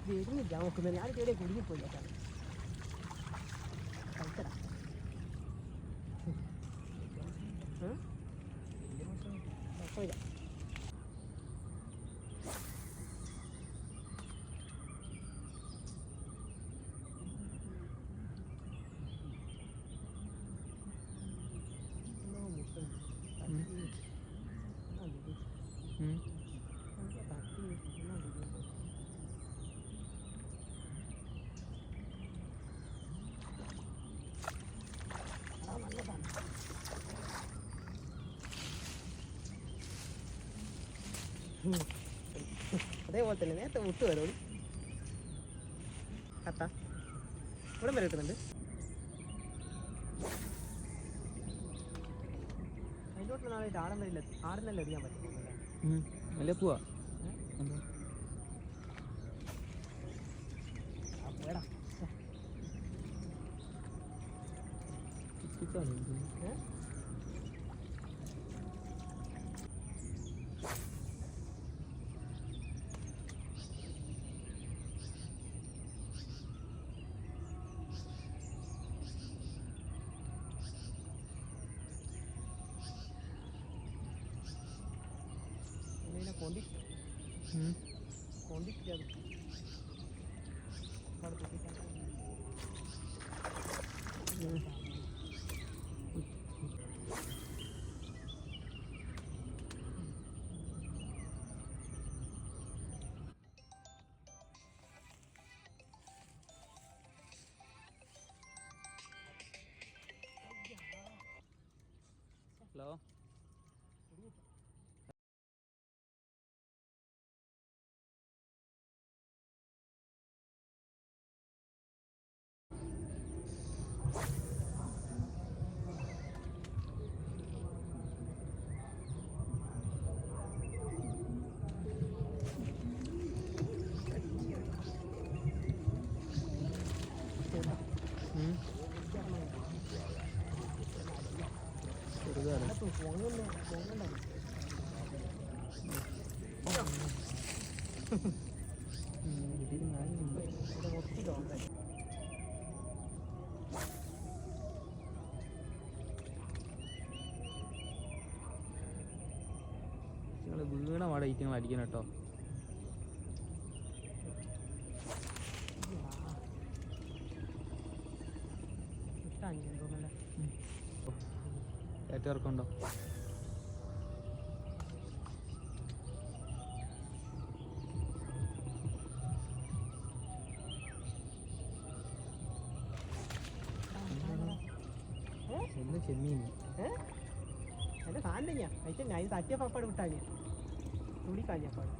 വരുന്നില്ല നോക്കുന്നത്. ഞാൻ ഇവിടെ കുടുങ്ങിപ്പോയി കേട്ടോ. കളിച്ചടാ കുഴപ്പമില്ല. അതേപോലെ തന്നെ നേരത്തെ മുട്ട് വരും കത്ത ഇവിടെ വരെ കിട്ടുന്നുണ്ട്. അതിലോട്ട് നാളായിട്ട് ആടം വരില്ല. ആടുന്നല്ലേ എറിയാൻ പറ്റും. അല്ലേ പോവാ വേടാ കൊണ്ടിട്ട് ഹലോ വീണ പാടെ ഈറ്റങ്ങൾ അടിക്കണം കേട്ടോ. ഏറ്റവർക്കുണ്ടോ? ഒന്ന് ചെമ്മീൻ എൻ്റെ സാധനം ഞാൻ അതിന് തട്ടിയ പപ്പാട് വിട്ടാൽ തുള്ളി കാഞ്ഞപ്പാട്